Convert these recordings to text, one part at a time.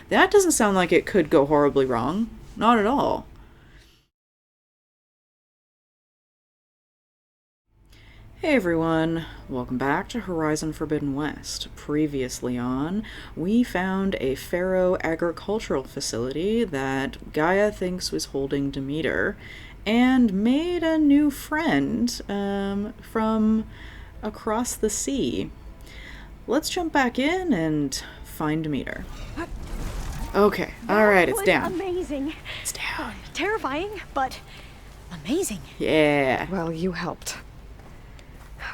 That doesn't sound like it could go horribly wrong. Not at all. Hey everyone, welcome back to Horizon Forbidden West. Previously on, we found a pharaoh agricultural facility that Gaia thinks was holding Demeter, and made a new friend from across the sea. Let's jump back in and find Demeter. Okay, alright, it's down. Amazing. It's down. Terrifying, but amazing. Yeah. Well, you helped.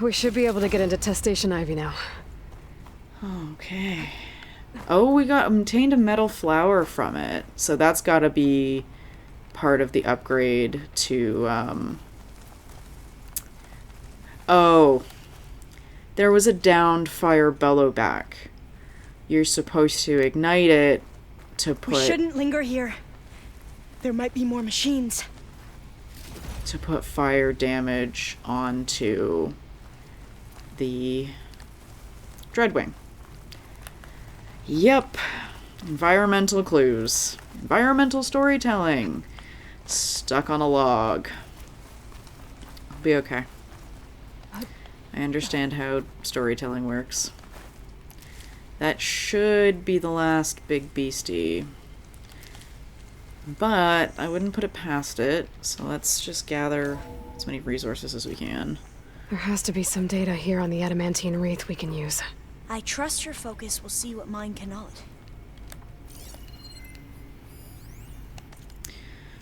We should be able to get into test station Ivy now. Okay. Oh, we obtained a metal flower from it. So that's gotta be part of the upgrade to, Oh. There was a downed fire bellow back. You're supposed to ignite it to put... We shouldn't linger here. There might be more machines. To put fire damage onto the Dreadwing. Yep. Environmental clues. Environmental storytelling. Stuck on a log. I'll be okay. I understand how storytelling works. That should be the last big beastie. But I wouldn't put it past it, so let's just gather as many resources as we can. There has to be some data here on the adamantine wreath we can use. I trust your focus will see what mine cannot.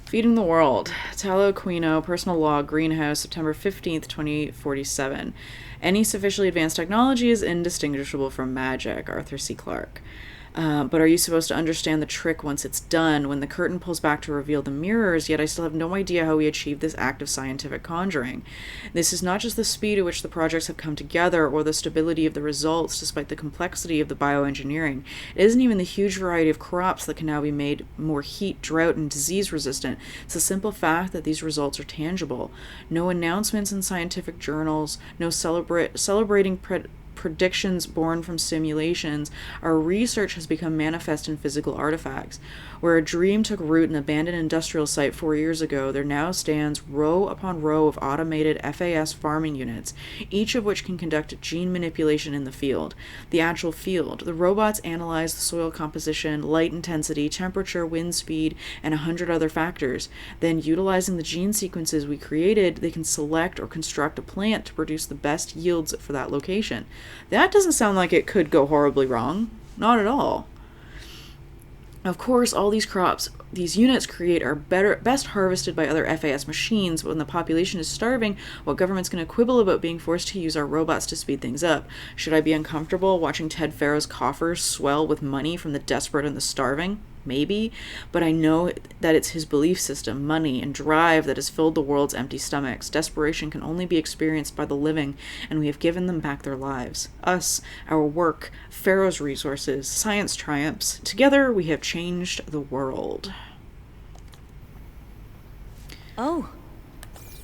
Feeding the World. Tallow Quino, personal log, greenhouse, September 15th, 2047. Any sufficiently advanced technology is indistinguishable from magic, Arthur C. Clarke. But are you supposed to understand the trick once it's done, when the curtain pulls back to reveal the mirrors, yet I still have no idea how we achieved this act of scientific conjuring. This is not just the speed at which the projects have come together, or the stability of the results, despite the complexity of the bioengineering. It isn't even the huge variety of crops that can now be made more heat, drought, and disease resistant. It's the simple fact that these results are tangible. No announcements in scientific journals, no celebrating predictions born from simulations. Our research has become manifest in physical artifacts. Where a dream took root in an abandoned industrial site 4 years ago, there now stands row upon row of automated FAS farming units, each of which can conduct gene manipulation in the field. The actual field. The robots analyze the soil composition, light intensity, temperature, wind speed, and 100 other factors. Then, utilizing the gene sequences we created, they can select or construct a plant to produce the best yields for that location. That doesn't sound like it could go horribly wrong. Not at all. Of course, all these crops these units create are best harvested by other FAS machines. When the population is starving, what government's going to quibble about being forced to use our robots to speed things up? Should I be uncomfortable watching Ted Pharaoh's coffers swell with money from the desperate and the starving? Maybe, but I know that it's his belief system, money, and drive that has filled the world's empty stomachs. Desperation can only be experienced by the living, and we have given them back their lives. Us, our work, Pharaoh's resources, science triumphs. Together, we have changed the world. Oh,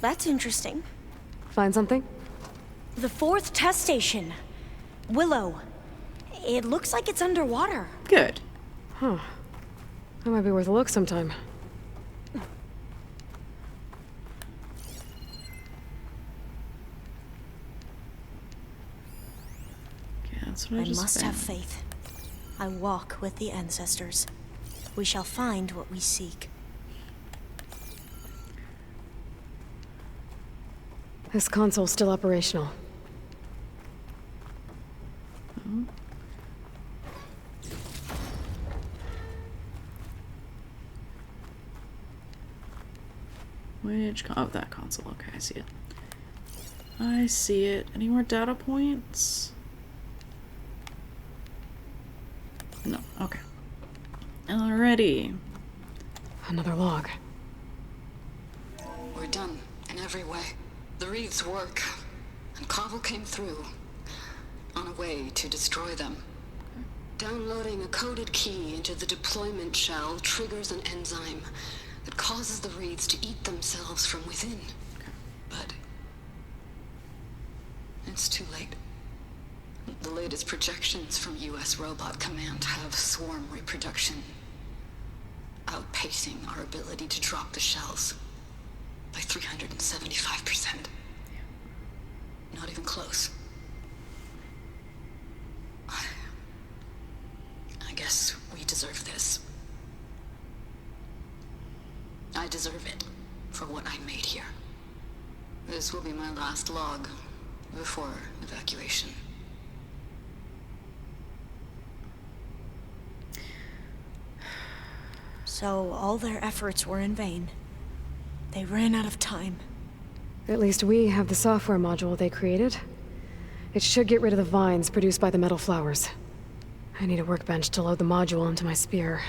that's interesting. Find something? The 4th test station. Willow. It looks like it's underwater. Good. Huh. That might be worth a look sometime. Yeah, that's what I just must found. have faith. I walk with the ancestors. We shall find what we seek. This console's still operational. Oh. Oh, that console. Okay, I see it. I see it. Any more data points? No. Okay. Alrighty. Another log. We're done in every way. The wreaths work, and Cobble came through, on a way to destroy them. Downloading a coded key into the deployment shell triggers an enzyme that causes the wreaths to eat themselves from within. But it's too late. The latest projections from U.S. Robot Command have swarm reproduction outpacing our ability to drop the shells by 375%. Not even close. I guess we deserve this. I deserve it for what I made here. This will be my last log before evacuation. So all their efforts were in vain. They ran out of time. At least we have the software module they created. It should get rid of the vines produced by the metal flowers. I need a workbench to load the module into my spear.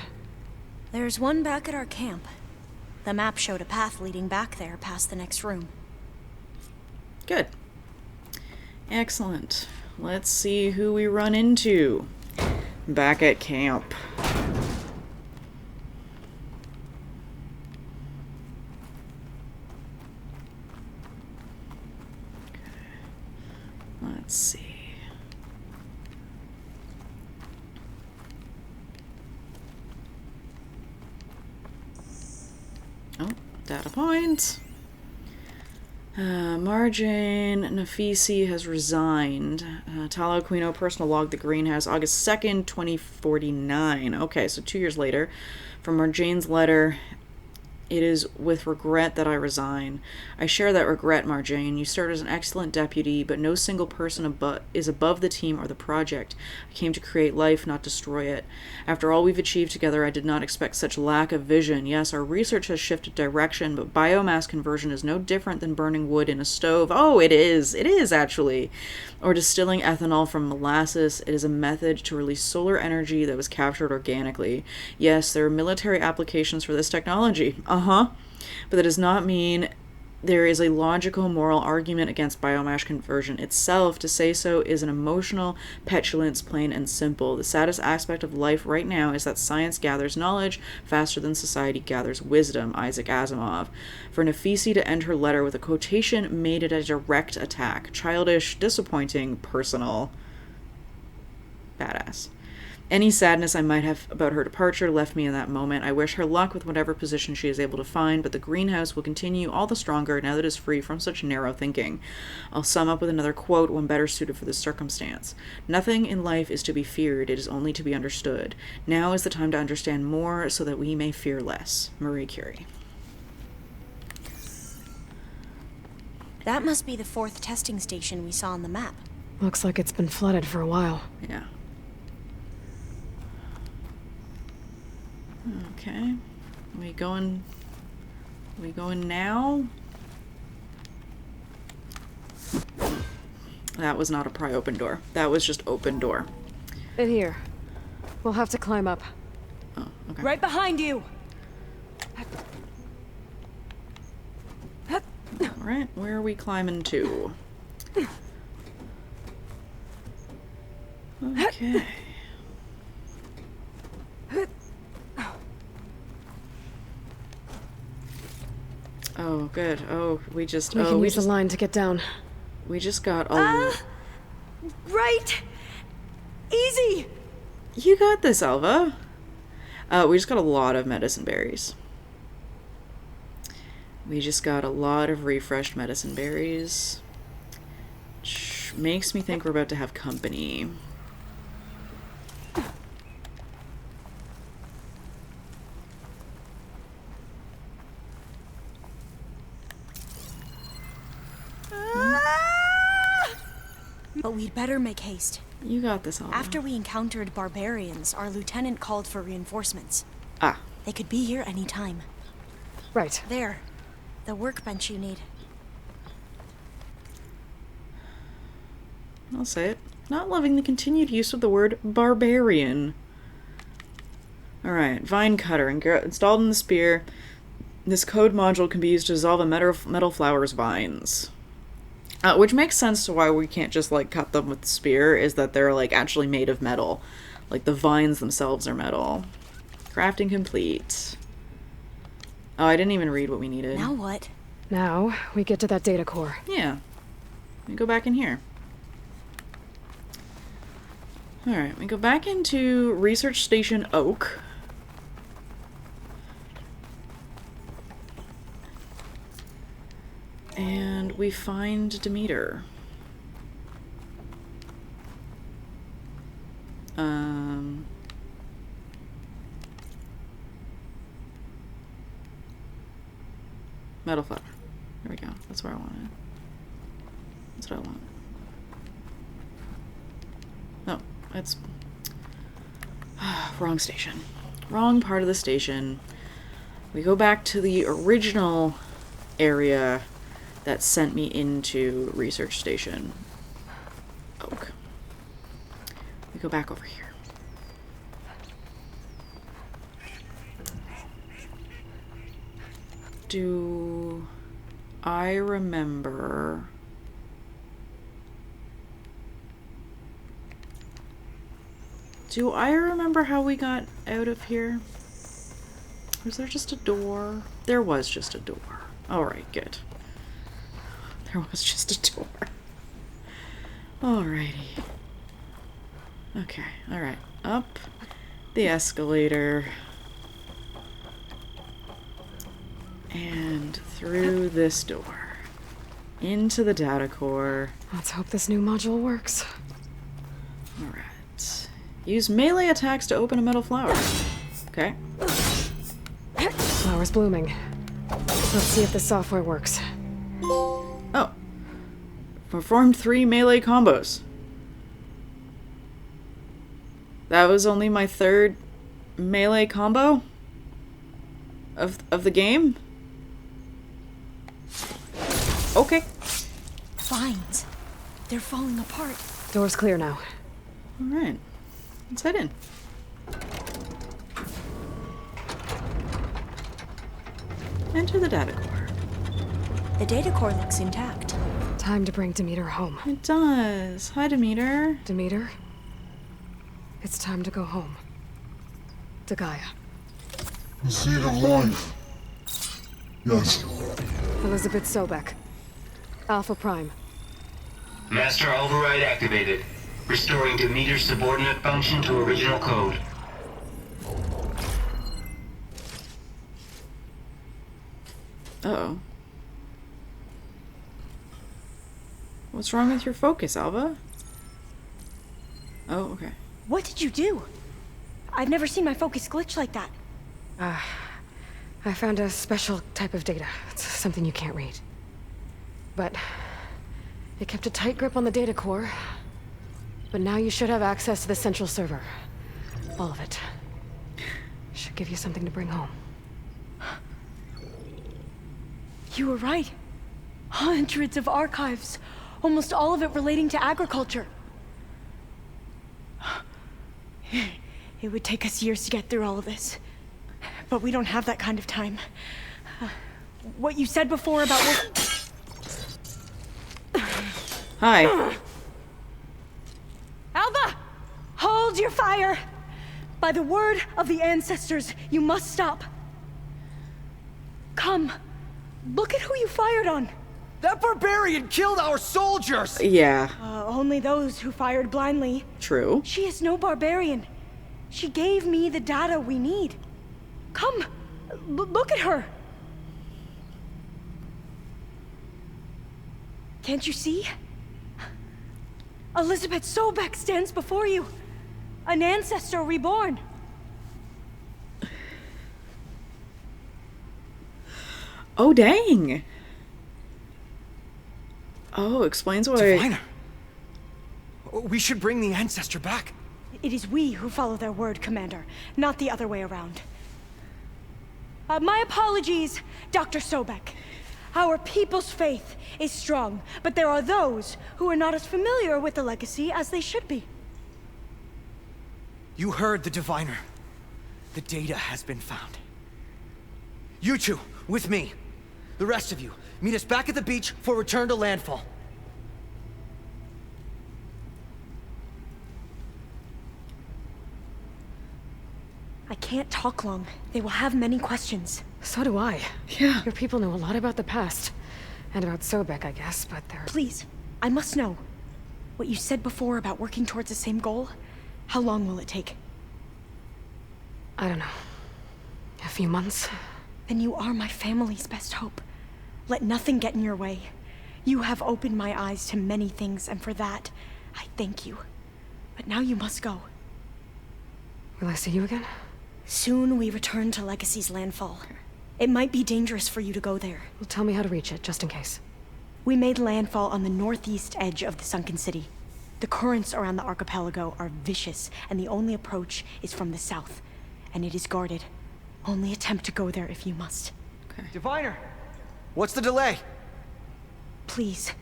There's one back at our camp. The map showed a path leading back there past the next room. Good. Excellent. Let's see who we run into back at camp. Let's see. Oh, data points. Marjane Nafisi has resigned. Talo Aquino, personal log, the greenhouse, August 2nd, 2049. Okay, so 2 years later. From Marjane's letter, it is with regret that I resign. I share that regret, Marjane. You served as an excellent deputy, but no single person is above the team or the project. I came to create life, not destroy it. After all we've achieved together, I did not expect such lack of vision. Yes, our research has shifted direction, but biomass conversion is no different than burning wood in a stove. Oh, it is. It is, actually. Or distilling ethanol from molasses. It is a method to release solar energy that was captured organically. Yes, there are military applications for this technology. But that does not mean there is a logical moral argument against biomass conversion itself. To say so is an emotional petulance, plain and simple. The saddest aspect of life right now is that science gathers knowledge faster than society gathers wisdom. Isaac Asimov. For Nafisi to end her letter with a quotation made it a direct attack. Childish, disappointing, personal. Badass. Any sadness I might have about her departure left me in that moment. I wish her luck with whatever position she is able to find, but the greenhouse will continue all the stronger now that it is free from such narrow thinking. I'll sum up with another quote, one better suited for this circumstance. Nothing in life is to be feared, it is only to be understood. Now is the time to understand more so that we may fear less. Marie Curie. That must be the 4th testing station we saw on the map. Looks like it's been flooded for a while. Yeah. Okay. We going now? That was not a pry open door. That was just open door. In here. We'll have to climb up. Oh, okay. Right behind you! Alright, where are we climbing to? Okay. Oh, good. Oh, we can use the line to get down. We just got a... Right! Easy! You got this, Alva. We just got a lot of medicine berries. We just got a lot of refreshed medicine berries. Which makes me think we're about to have company. But we'd better make haste. You got this, Alva. After we encountered barbarians, our lieutenant called for reinforcements. Ah. They could be here any time. Right. There. The workbench you need. I'll say it. Not loving the continued use of the word barbarian. Alright, vine cutter. Installed in the spear. This code module can be used to dissolve a metal flower's vines. Which makes sense to why we can't just, like, cut them with the spear, is that they're, like, actually made of metal. Like, the vines themselves are metal. Crafting complete. Oh, I didn't even read what we needed. Now what? Now, we get to that data core. Yeah. We go back in here. Alright, we go back into Research Station Oak. And we find Demeter. Metal flower. There we go. That's where I wanted. That's what I want. No, it's wrong station. Wrong part of the station. We go back to the original area that sent me into Research Station Oak. We go back over here. Do I remember... Do I remember how we got out of here? Was there just a door? There was just a door. Alright, good. There was just a door. Alrighty. Okay, alright. Up the escalator. And through this door. Into the data core. Let's hope this new module works. Alright. Use melee attacks to open a metal flower. Okay. Flower's blooming. Let's see if the software works. Oh. Performed 3 melee combos. That was only my 3rd melee combo of the game? Okay. Vines. They're falling apart. Door's clear now. Alright. Let's head in. Enter the data core. The data core looks intact. Time to bring Demeter home. It does. Hi, Demeter. Demeter? It's time to go home. To Gaia. The seed of life. Yes. Elizabeth Sobek. Alpha Prime. Master override activated. Restoring Demeter's subordinate function to original code. Uh-oh. What's wrong with your focus, Alva? Oh, okay. What did you do? I've never seen my focus glitch like that. I found a special type of data. It's something you can't read. But it kept a tight grip on the data core. But now you should have access to the central server. All of it. Should give you something to bring home. You were right. Hundreds of archives. Almost all of it relating to agriculture. It would take us years to get through all of this. But we don't have that kind of time. What you said before about Hi. Alva! Hold your fire! By the word of the ancestors, you must stop. Come. Look at who you fired on. That barbarian killed our soldiers! Yeah, Only those who fired blindly. true. She is no barbarian. She gave me the data we need. Come, look at her. Can't you see? Elizabeth Sobek stands before you. An ancestor reborn. Oh, dang. Oh, explains why... Diviner. We should bring the ancestor back. It is we who follow their word, Commander, not the other way around. My apologies, Dr. Sobek. Our people's faith is strong, but there are those who are not as familiar with the legacy as they should be. You heard the diviner. The data has been found. You two, with me. The rest of you, meet us back at the beach for return to landfall. I can't talk long. They will have many questions. So do I. Yeah. Your people know a lot about the past. And about Sobek, I guess, but they're... Please, I must know. What you said before about working towards the same goal, how long will it take? I don't know. A few months? Then you are my family's best hope. Let nothing get in your way. You have opened my eyes to many things, and for that, I thank you. But now you must go. Will I see you again? Soon we return to Legacy's landfall. It might be dangerous for you to go there. Well, tell me how to reach it, just in case. We made landfall on the northeast edge of the sunken city. The currents around the archipelago are vicious, and the only approach is from the south. And it is guarded. Only attempt to go there if you must. Okay. Diviner! What's the delay? Please,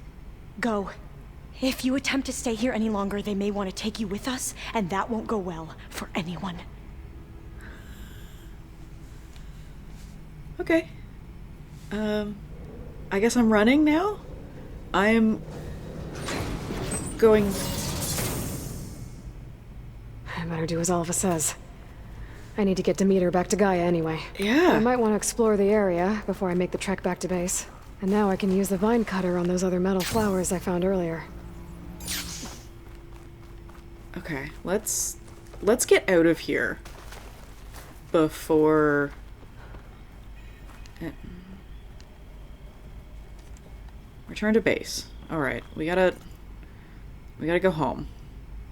go. If you attempt to stay here any longer, they may want to take you with us, and that won't go well for anyone. Okay. I guess I'm running now? I am going... I better do as Alva says. I need to get Demeter back to Gaia anyway. Yeah. I might want to explore the area before I make the trek back to base. And now I can use the vine cutter on those other metal flowers I found earlier. Okay, let's get out of here before... Return to base. Alright, we gotta go home.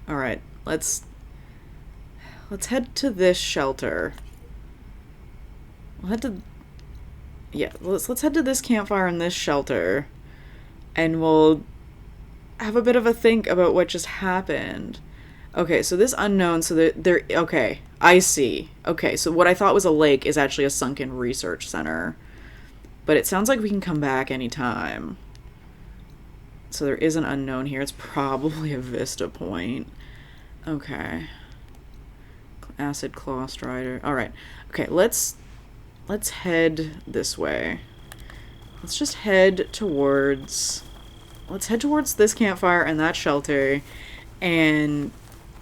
Alright, let's head to this shelter. We'll head to... Yeah, let's head to this campfire in this shelter. And we'll have a bit of a think about what just happened. Okay, so this unknown, so there... Okay, I see. Okay, so what I thought was a lake is actually a sunken research center. But it sounds like we can come back anytime. So there is an unknown here. It's probably a vista point. Okay. Acid Claw Strider. Alright. Okay, let's head this way. Let's just head towards... Let's head towards this campfire and that shelter. And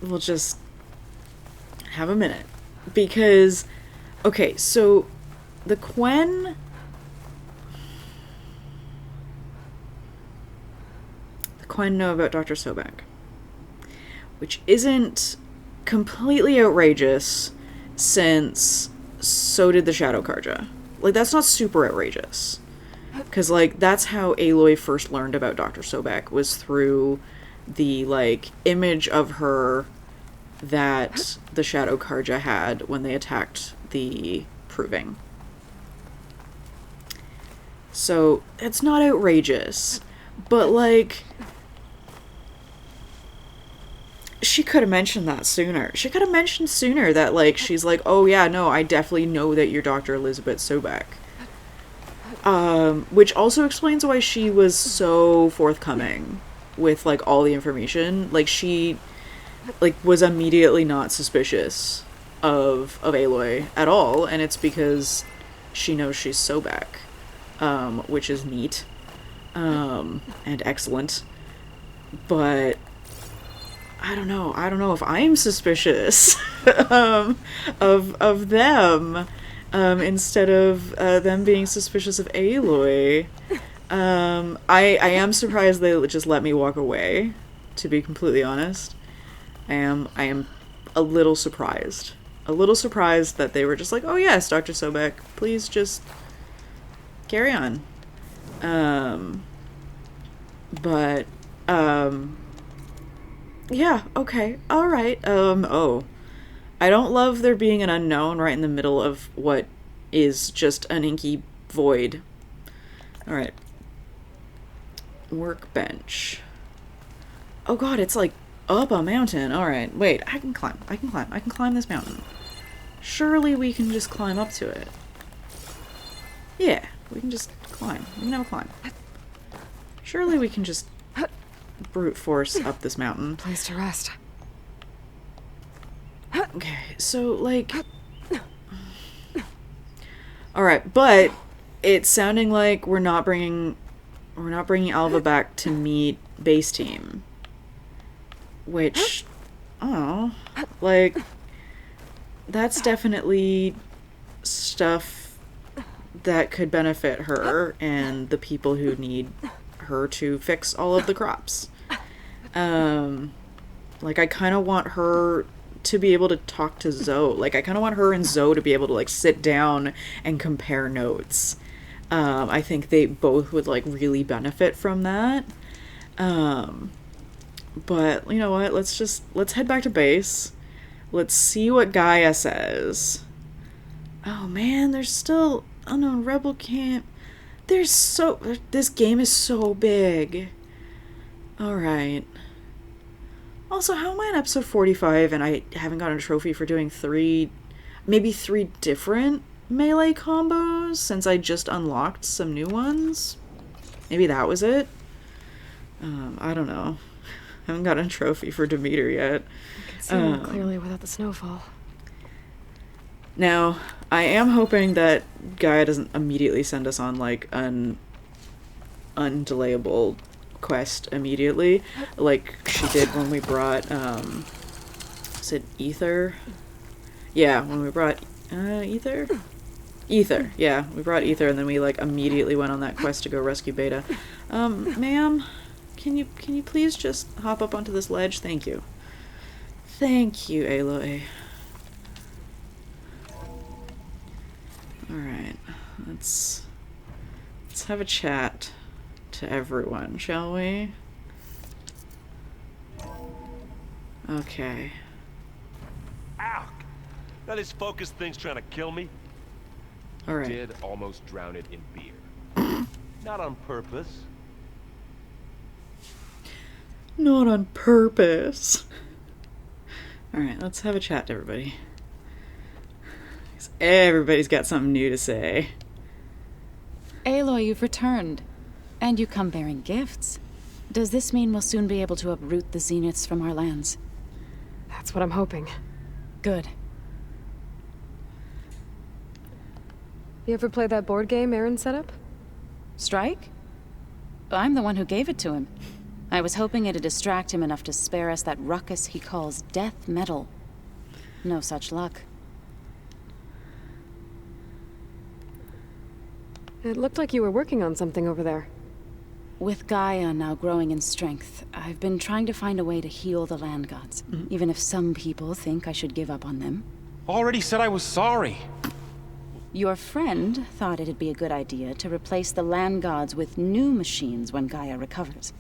we'll just have a minute. Because... Okay, so... The Quen... Quen know about Dr. Sobek, which isn't completely outrageous since so did the Shadow Karja. Like, that's not super outrageous. Because, like, that's how Aloy first learned about Dr. Sobek, was through the, like, image of her that the Shadow Karja had when they attacked the Proving. So, it's not outrageous. But, like... She could have mentioned that sooner. She could have mentioned sooner that, like, she's like, oh yeah, no, I definitely know that you're Dr. Elizabeth Sobek. Which also explains why she was so forthcoming with, like, all the information. Like, she, like, was immediately not suspicious of Aloy at all, and it's because she knows she's Sobek, which is neat, and excellent. But... I don't know if I'm suspicious of them instead of them being suspicious of Aloy. I am surprised they just let me walk away, to be completely honest. I am a little surprised. A little surprised that they were just like, oh yes, Dr. Sobek, please just carry on. Yeah, okay, alright, oh. I don't love there being an unknown right in the middle of what is just an inky void. Alright. Workbench. Oh god, it's like up a mountain. Alright, wait, I can climb this mountain. Surely we can just climb up to it. Yeah, we can just climb. We can have a climb. Surely we can just brute force up this mountain. Place to rest. Okay, so, like... Alright, but it's sounding like we're not bringing Alva back to meet base team. Which, oh, like, that's definitely stuff that could benefit her and the people who need her to fix all of the crops. Like, I kind of want her to be able to talk to Zoe. Like, I kind of want her and Zoe to be able to, like, sit down and compare notes. I think they both would like really benefit from that. But you know what? Let's head back to base. Let's see what Gaia says. Oh man, there's still unknown rebel camp. This game is so big. All right. Also, how am I on episode 45 and I haven't gotten a trophy for doing maybe three different melee combos since I just unlocked some new ones? Maybe that was it? I don't know. I haven't gotten a trophy for Demeter yet. I can see more clearly without the snowfall. Now, I am hoping that Gaia doesn't immediately send us on like an undelayable quest immediately, like she did when we brought is it Ether? Yeah, when we brought Ether, yeah, we brought Ether, and then we like immediately went on that quest to go rescue Beta. Ma'am, can you please just hop up onto this ledge? Thank you, Aloy. All right, let's have a chat to everyone, shall we? Okay. Ow! Now this focus thing's trying to kill me. All right. Did almost drown it in beer. Not on purpose. Not on purpose. All right, let's have a chat to everybody. 'Cause everybody's got something new to say. Aloy, you've returned. And you come bearing gifts. Does this mean we'll soon be able to uproot the Zeniths from our lands? That's what I'm hoping. Good. You ever play that board game Aaron set up? Strike? I'm the one who gave it to him. I was hoping it'd distract him enough to spare us that ruckus he calls death metal. No such luck. It looked like you were working on something over there. With Gaia now growing in strength, I've been trying to find a way to heal the land gods, even if some people think I should give up on them. Already said I was sorry. Your friend thought it'd be a good idea to replace the land gods with new machines when Gaia recovers.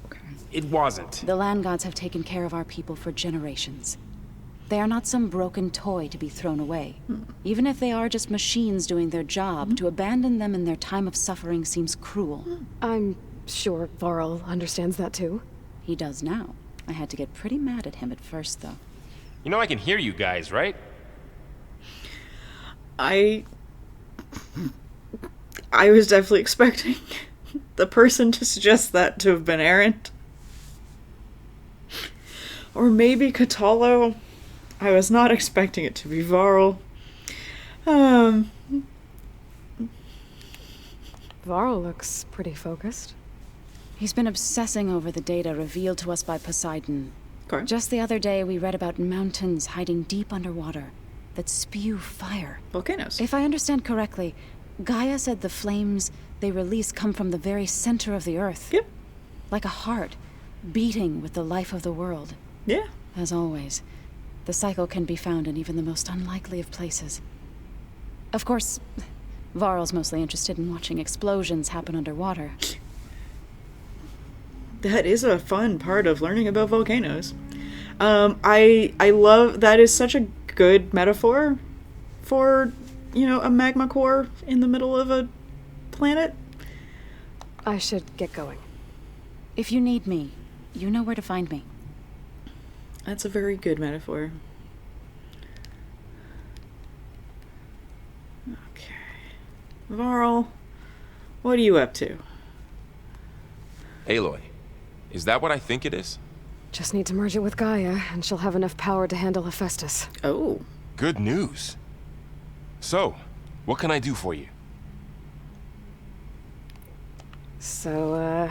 It wasn't. The land gods have taken care of our people for generations. They are not some broken toy to be thrown away. Even if they are just machines doing their job, to abandon them in their time of suffering seems cruel. I'm sure Varl understands that too. He does now. I had to get pretty mad at him at first, though. You know I can hear you guys, right? I was definitely expecting the person to suggest that to have been Aaron. Or maybe Catalo. I was not expecting it to be Varl. Varl looks pretty focused. He's been obsessing over the data revealed to us by Poseidon. Okay. Just the other day, we read about mountains hiding deep underwater that spew fire. Volcanoes. If I understand correctly, Gaia said the flames they release come from the very center of the earth. Yep. Like a heart, beating with the life of the world. Yeah. As always, the cycle can be found in even the most unlikely of places. Of course, Varl's mostly interested in watching explosions happen underwater. That is a fun part of learning about volcanoes. I love that is such a good metaphor for, a magma core in the middle of a planet. I should get going. If you need me, you know where to find me. That's a very good metaphor. Okay. Varl, what are you up to? Aloy, is that what I think it is? Just need to merge it with Gaia, and she'll have enough power to handle Hephaestus. Oh. Good news. So, what can I do for you? So,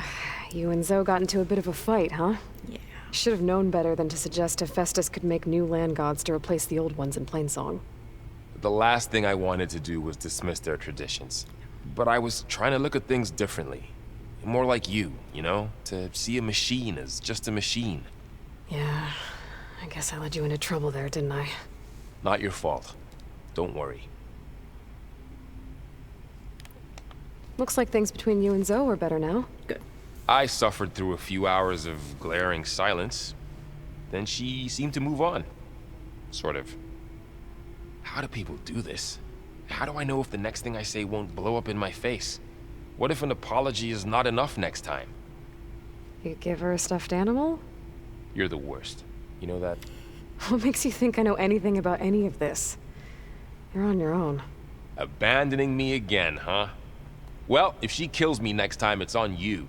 you and Zoe got into a bit of a fight, huh? Yeah. Should have known better than to suggest Hephaestus could make new land gods to replace the old ones in Plainsong. The last thing I wanted to do was dismiss their traditions. But I was trying to look at things differently. More like you, to see a machine as just a machine. Yeah, I guess I led you into trouble there, didn't I? Not your fault. Don't worry. Looks like things between you and Zoe are better now. Good. I suffered through a few hours of glaring silence. Then she seemed to move on. Sort of. How do people do this? How do I know if the next thing I say won't blow up in my face? What if an apology is not enough next time? You give her a stuffed animal? You're the worst. You know that? What makes you think I know anything about any of this? You're on your own. Abandoning me again, huh? Well, if she kills me next time, it's on you.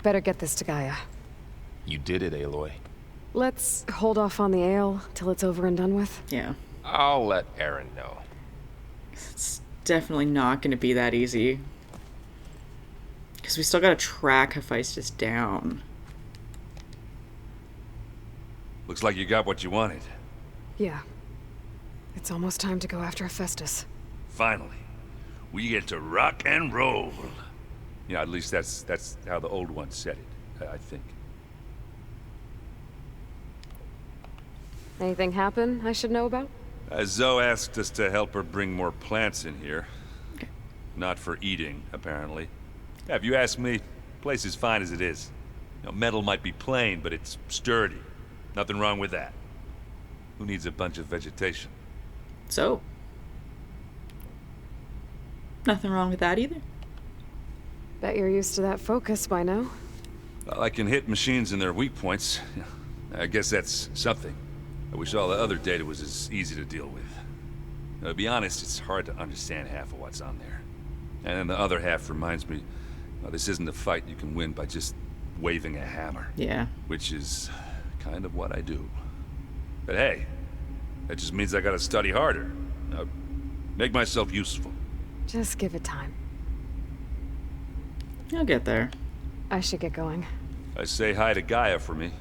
Better get this to Gaia. You did it, Aloy. Let's hold off on the ale till it's over and done with. Yeah. I'll let Aaron know. It's definitely not going to be that easy. Because we still got to track Hephaestus down. Looks like you got what you wanted. Yeah. It's almost time to go after Hephaestus. Finally. We get to rock and roll. Yeah, at least that's how the old one said it, I think. Anything happen I should know about? Zoe asked us to help her bring more plants in here. Okay. Not for eating, apparently. Yeah, if you ask me, the place is fine as it is. You know, metal might be plain, but it's sturdy. Nothing wrong with that. Who needs a bunch of vegetation? So, nothing wrong with that either. Bet you're used to that focus by now. Well, I can hit machines in their weak points. I guess that's something. I wish all the other data was as easy to deal with. To be honest, it's hard to understand half of what's on there. And then the other half reminds me, this isn't a fight you can win by just waving a hammer. Yeah. Which is kind of what I do. But hey, that just means I gotta study harder. Make myself useful. Just give it time. You'll get there. I should get going. I say hi to Gaia for me.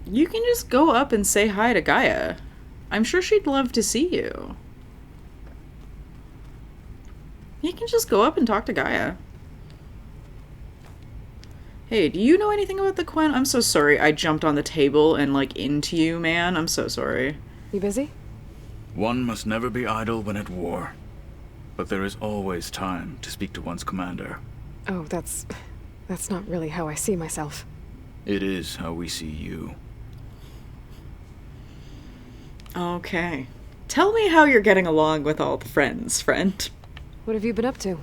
You can just go up and say hi to Gaia. I'm sure she'd love to see you. You can just go up and talk to Gaia. Hey, do you know anything about the Quen? I'm so sorry I jumped on the table and, like, into you, man. I'm so sorry. You busy? One must never be idle when at war. But there is always time to speak to one's commander. Oh, that's not really how I see myself. It is how we see you. Okay. Tell me how you're getting along with all the friends, friend. What have you been up to?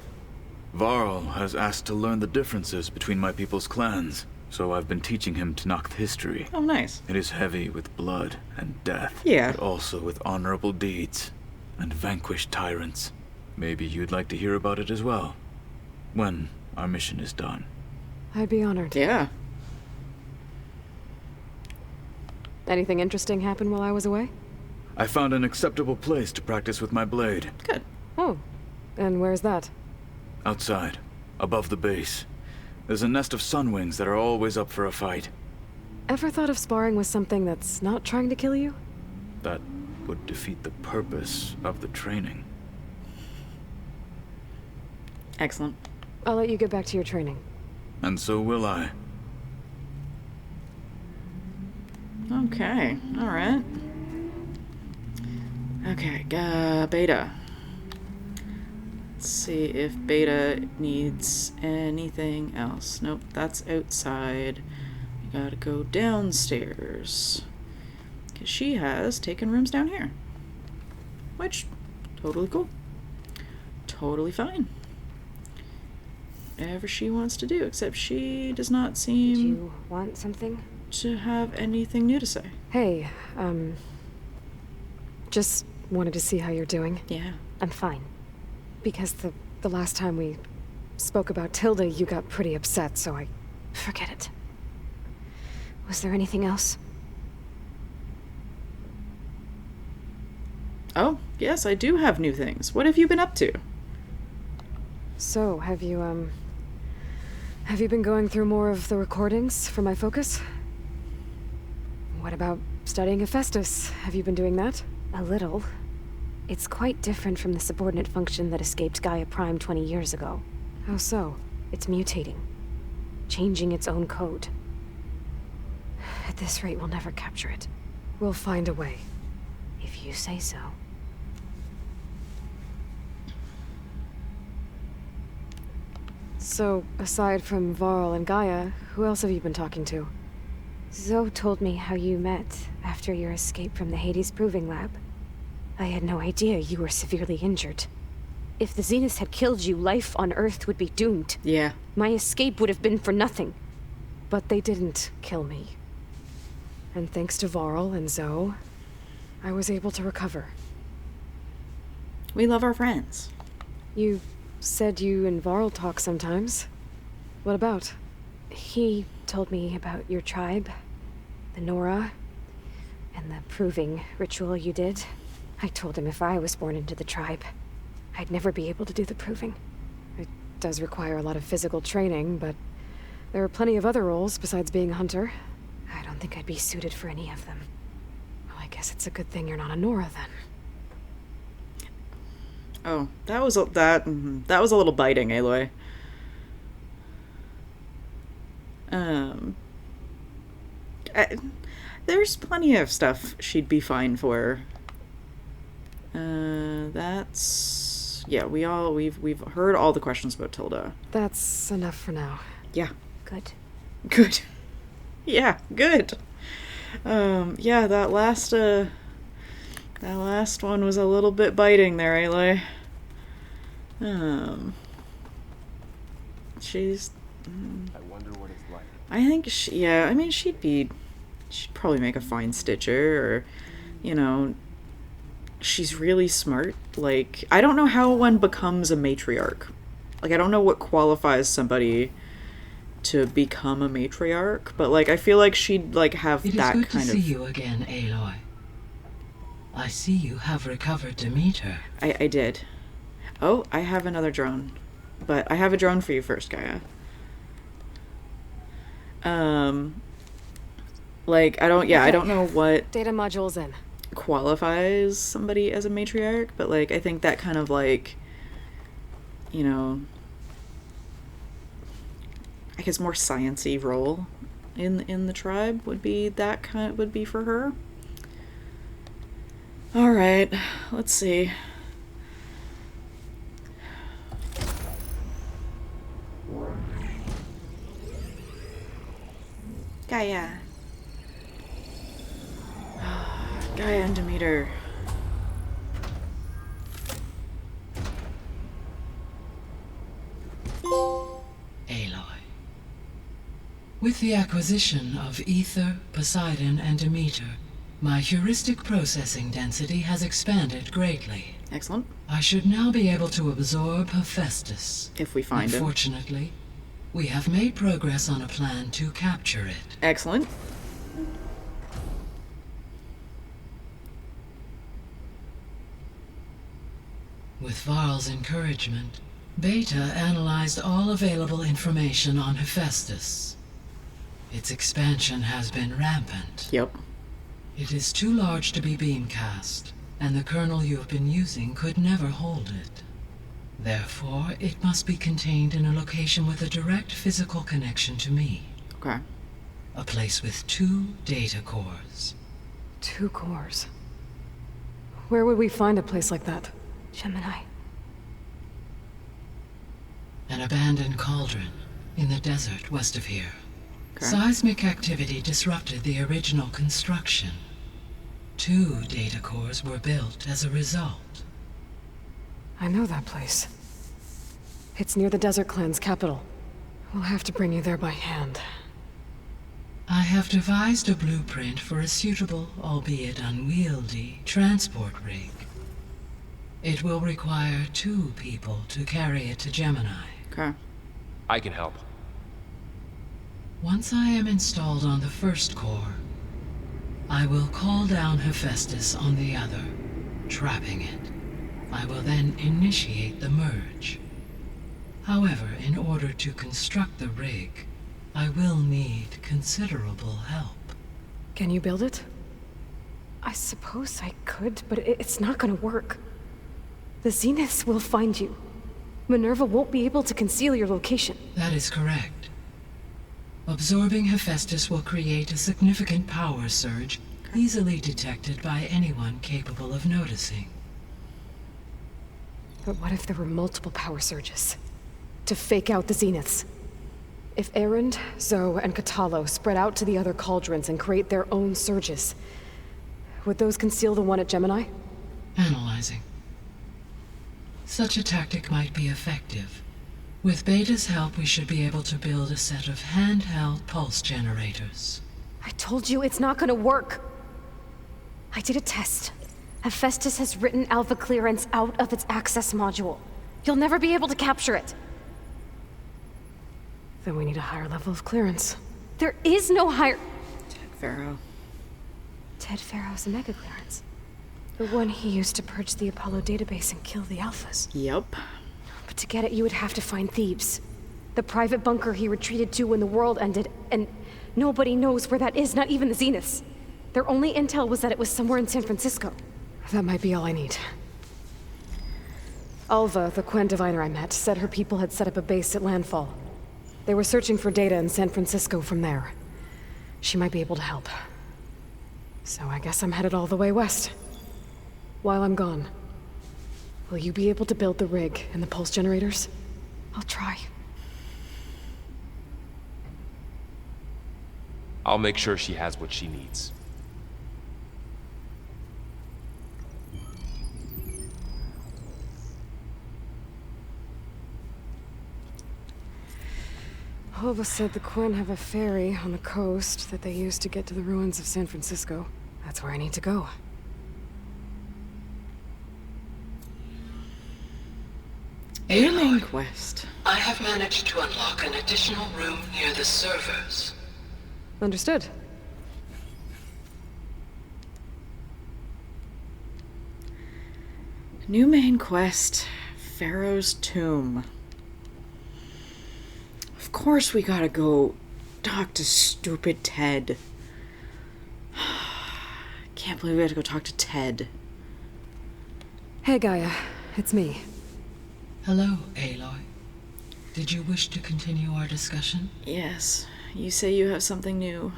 Varl has asked to learn the differences between my people's clans, so I've been teaching him Tenakth history. Oh, nice. It is heavy with blood and death, Yeah. but also with honorable deeds and vanquished tyrants. Maybe you'd like to hear about it as well, when our mission is done. I'd be honored. Yeah. Anything interesting happen while I was away? I found an acceptable place to practice with my blade. Good. Oh, and where's that? Outside, above the base. There's a nest of sunwings that are always up for a fight. Ever thought of sparring with something that's not trying to kill you? That would defeat the purpose of the training. Excellent. I'll let you get back to your training. And so will I. Okay. Alright. Okay, Beta. Let's see if Beta needs anything else. Nope, that's outside. We gotta go downstairs. Because she has taken rooms down here. Which, totally cool. Totally fine. Whatever she wants to do, except she does not seem... Do you want something? ...to have anything new to say. Hey, just wanted to see how you're doing. Yeah. I'm fine. Because the last time we spoke about Tilda, you got pretty upset, so I... Forget it. Was there anything else? Oh, yes, I do have new things. What have you been up to? So, have you been going through more of the recordings for my focus? What about studying Hephaestus? Have you been doing that? A little. It's quite different from the subordinate function that escaped Gaia Prime 20 years ago. How so? It's mutating. Changing its own code. At this rate, we'll never capture it. We'll find a way. If you say so. So, aside from Varl and Gaia, who else have you been talking to? Zoe told me how you met after your escape from the Hades Proving Lab. I had no idea you were severely injured. If the Zeniths had killed you, life on Earth would be doomed. Yeah. My escape would have been for nothing. But they didn't kill me. And thanks to Varl and Zoe, I was able to recover. We love our friends. You said you and Varl talk sometimes. What about? He told me about your tribe, the Nora, and the proving ritual you did. I told him if I was born into the tribe, I'd never be able to do the proving. It does require a lot of physical training, but there are plenty of other roles besides being a hunter. I don't think I'd be suited for any of them. Well, I guess it's a good thing you're not a Nora, then. Oh, that was a little biting, Aloy. There's plenty of stuff she'd be fine for. Yeah, we've heard all the questions about Tilda. That's enough for now. Yeah. Good. Good. Yeah, good. Yeah, that last one was a little bit biting there, Aloy. She's... I wonder what it's like. I think she'd probably make a fine stitcher, or, you know, she's really smart. Like, I don't know how one becomes a matriarch. Like, I don't know what qualifies somebody to become a matriarch, but, like, I feel like she'd, like, have that kind of... It is good to see you again, Aloy. I see you have recovered Demeter. I did. Oh, I have another drone. But I have a drone for you first, Gaia. Like, I don't know what data module's in. Qualifies somebody as a matriarch, but, like, I think that kind of, like, you know, I guess more science-y role in the tribe would be for her. All right, let's see. Gaia. Gaia and Demeter. Aloy. With the acquisition of Ether, Poseidon, and Demeter, my heuristic processing density has expanded greatly. Excellent. I should now be able to absorb Hephaestus. If we find it. Unfortunately, we have made progress on a plan to capture it. Excellent. With Varl's encouragement, Beta analyzed all available information on Hephaestus. Its expansion has been rampant. Yep. It is too large to be beamcast, and the kernel you have been using could never hold it. Therefore, it must be contained in a location with a direct physical connection to me. Okay. A place with 2 data cores. 2 cores? Where would we find a place like that? Gemini. An abandoned cauldron in the desert west of here. Okay. Seismic activity disrupted the original construction. 2 data cores were built as a result. I know that place. It's near the Desert Clan's capital. We'll have to bring you there by hand. I have devised a blueprint for a suitable, albeit unwieldy, transport rig. It will require 2 people to carry it to Gemini. Okay. I can help. Once I am installed on the first core, I will call down Hephaestus on the other, trapping it. I will then initiate the merge. However, in order to construct the rig, I will need considerable help. Can you build it? I suppose I could, but it's not gonna work. The Zeniths will find you. Minerva won't be able to conceal your location. That is correct. Absorbing Hephaestus will create a significant power surge, easily detected by anyone capable of noticing. But what if there were multiple power surges? to fake out the Zeniths. If Erend, Zoe, and Katalo spread out to the other cauldrons and create their own surges, would those conceal the one at Gemini? Analyzing. Such a tactic might be effective. With Beta's help, we should be able to build a set of handheld pulse generators. I told you it's not gonna work. I did a test. Hephaestus has written Alva clearance out of its access module. You'll never be able to capture it. Then we need a higher level of clearance. There is no higher... Pharaoh. Ted Pharaoh's a mega clearance. The one he used to purge the Apollo database and kill the Alphas. Yep. But to get it, you would have to find Thebes. The private bunker he retreated to when the world ended, and nobody knows where that is, not even the Zeniths. Their only intel was that it was somewhere in San Francisco. That might be all I need. Alva, the Quen diviner I met, said her people had set up a base at Landfall. They were searching for data in San Francisco from there. She might be able to help. So I guess I'm headed all the way west. While I'm gone, will you be able to build the rig and the pulse generators? I'll try. I'll make sure she has what she needs. Alva said the Quen have a ferry on the coast that they use to get to the ruins of San Francisco. That's where I need to go. Alien quest. I have managed to unlock an additional room near the servers. Understood. New main quest. Pharaoh's Tomb. Of course we gotta go talk to stupid Ted. Can't believe we had to go talk to Ted. Hey, Gaia. It's me. Hello, Aloy. Did you wish to continue our discussion? Yes. You say you have something new.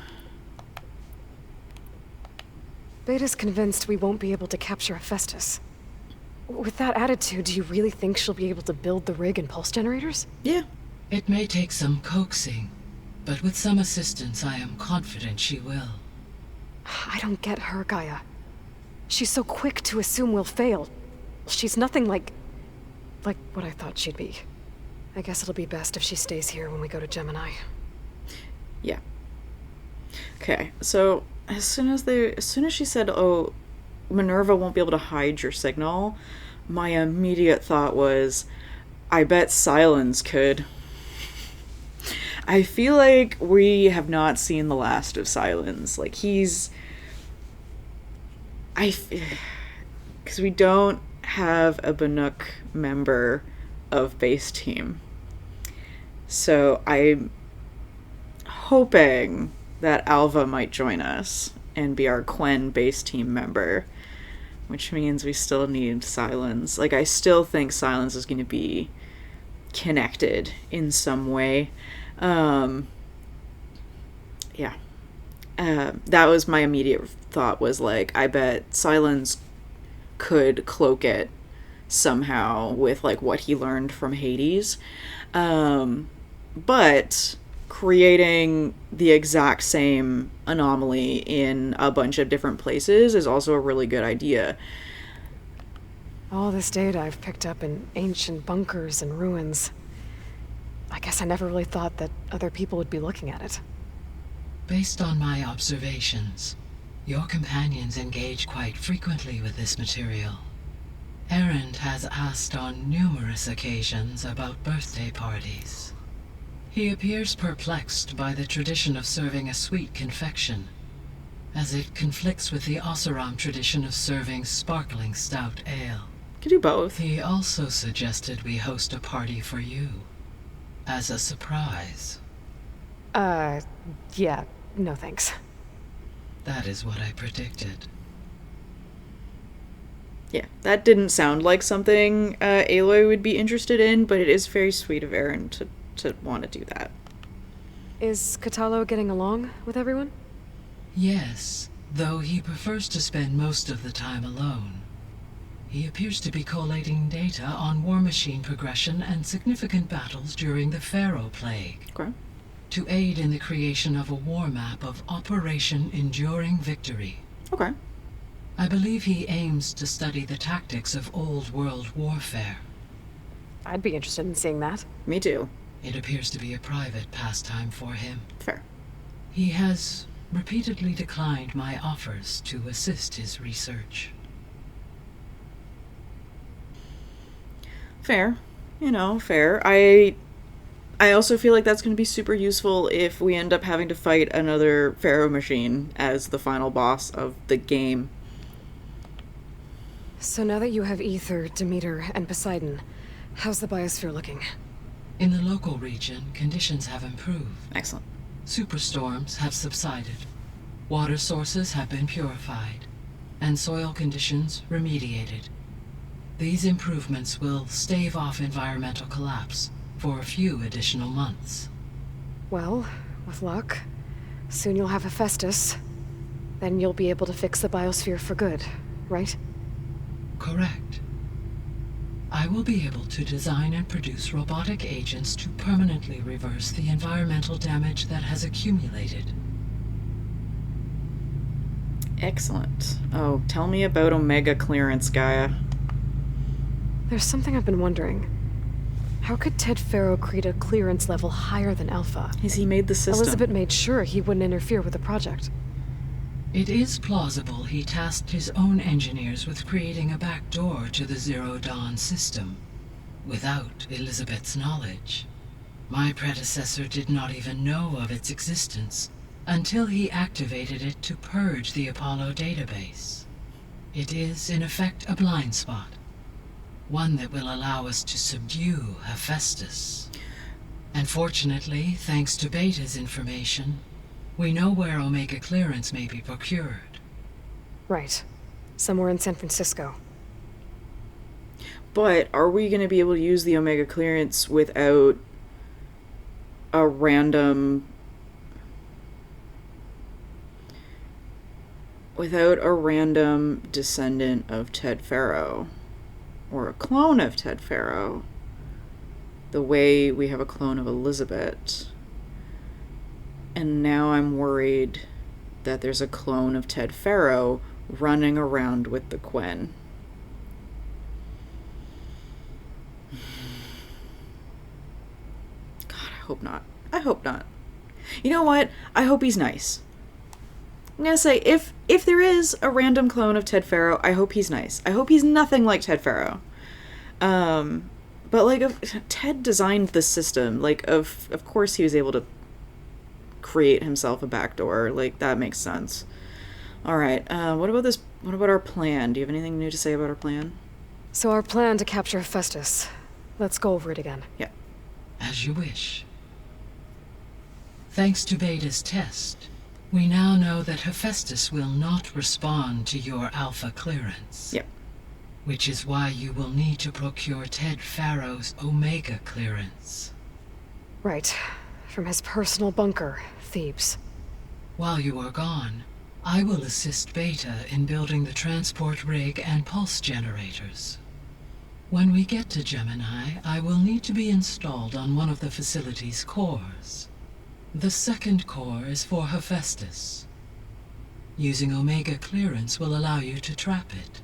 Beta's convinced we won't be able to capture Hephaestus. With that attitude, do you really think she'll be able to build the rig and pulse generators? Yeah. It may take some coaxing, but with some assistance, I am confident she will. I don't get her, Gaia. She's so quick to assume we'll fail. She's nothing like what I thought she'd be. I guess it'll be best if she stays here when we go to Gemini. Yeah. Okay, so as soon as she said, oh, Minerva won't be able to hide your signal, my immediate thought was, I bet Silence could. I feel like we have not seen the last of Silence. Like, because we don't have a Banuk member of base team. So I'm hoping that Alva might join us and be our Quen base team member, which means we still need Silence. Like, I still think Silence is going to be connected in some way. Yeah. That was my immediate thought, was like, I bet Silence could cloak it somehow with like what he learned from Hades. But creating the exact same anomaly in a bunch of different places is also a really good idea. All this data I've picked up in ancient bunkers and ruins. I guess I never really thought that other people would be looking at it. Based on my observations, your companions engage quite frequently with this material. Erend has asked on numerous occasions about birthday parties. He appears perplexed by the tradition of serving a sweet confection, as it conflicts with the Oseram tradition of serving sparkling stout ale. Could do both. He also suggested we host a party for you, as a surprise. Yeah, no thanks. That is what I predicted. Yeah, that didn't sound like something Aloy would be interested in, but it is very sweet of Erend to want to do that. Is Katalo getting along with everyone? Yes, though he prefers to spend most of the time alone. He appears to be collating data on war machine progression and significant battles during the Pharaoh Plague. Okay. To aid in the creation of a war map of Operation Enduring Victory. Okay. I believe he aims to study the tactics of old world warfare. I'd be interested in seeing that. Me too. It appears to be a private pastime for him. Fair. He has repeatedly declined my offers to assist his research. Fair. Fair. I also feel like that's going to be super useful if we end up having to fight another Pharaoh machine as the final boss of the game. So now that you have Ether, Demeter, and Poseidon, how's the biosphere looking? In the local region, conditions have improved. Excellent. Superstorms have subsided. Water sources have been purified, and soil conditions remediated. These improvements will stave off environmental collapse for a few additional months. Well, with luck, soon you'll have Hephaestus. Then you'll be able to fix the biosphere for good, right? Correct. I will be able to design and produce robotic agents to permanently reverse the environmental damage that has accumulated. Excellent. Oh, tell me about Omega clearance, Gaia. There's something I've been wondering. How could Ted Faro create a clearance level higher than Alpha? Has he made the system? Elizabeth made sure he wouldn't interfere with the project. It is plausible he tasked his own engineers with creating a back door to the Zero Dawn system, without Elizabeth's knowledge. My predecessor did not even know of its existence until he activated it to purge the Apollo database. It is, in effect, a blind spot. One that will allow us to subdue Hephaestus. And fortunately, thanks to Beta's information, we know where Omega clearance may be procured. Right. Somewhere in San Francisco. But are we going to be able to use the Omega clearance without a random descendant of Ted Faro? Or a clone of Ted Faro, the way we have a clone of Elizabeth. And now I'm worried that there's a clone of Ted Faro running around with the Quen. God, I hope not. I hope not. You know what? I hope he's nice. I'm gonna say, if there is a random clone of Ted Faro, I hope he's nice. I hope he's nothing like Ted Faro. But like, Ted designed the system. Like, of course he was able to create himself a backdoor. Like, that makes sense. All right. What about this? What about our plan? Do you have anything new to say about our plan? So our plan to capture Hephaestus. Let's go over it again. Yeah. As you wish. Thanks to Beta's test, we now know that Hephaestus will not respond to your Alpha clearance. Yep. Which is why you will need to procure Ted Faro's Omega clearance. Right. From his personal bunker, Thebes. While you are gone, I will assist Beta in building the transport rig and pulse generators. When we get to Gemini, I will need to be installed on one of the facility's cores. The second core is for Hephaestus. Using Omega clearance will allow you to trap it.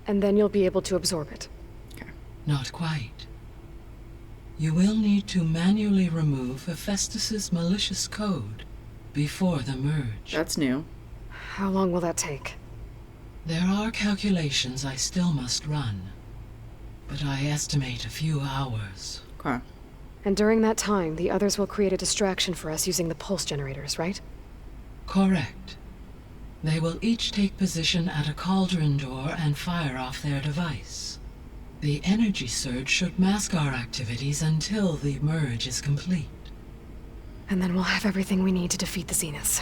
And then you'll be able to absorb it. Okay. Not quite. You will need to manually remove Hephaestus's malicious code before the merge. That's new. How long will that take? There are calculations I still must run, but I estimate a few hours. Okay. And during that time, the others will create a distraction for us using the pulse generators, right? Correct. They will each take position at a cauldron door and fire off their device. The energy surge should mask our activities until the merge is complete. And then we'll have everything we need to defeat the Zeniths.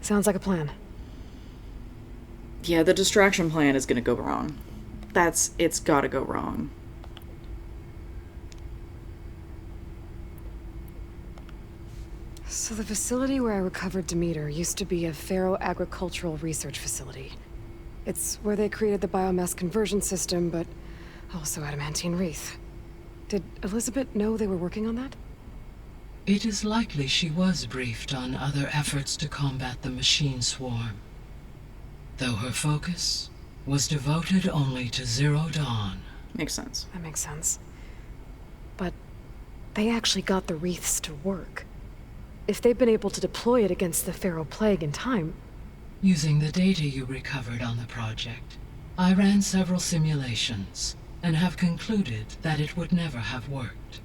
Sounds like a plan. Yeah, the distraction plan is gonna go wrong. It's gotta go wrong. So the facility where I recovered Demeter used to be a Pharaoh agricultural research facility. It's where they created the biomass conversion system, but also adamantine wreath. Did Elizabeth know they were working on that? It is likely she was briefed on other efforts to combat the machine swarm, though her focus was devoted only to Zero Dawn. Makes sense. That makes sense. But they actually got the wreaths to work. If they've been able to deploy it against the Pharaoh Plague in time... Using the data you recovered on the project, I ran several simulations and have concluded that it would never have worked.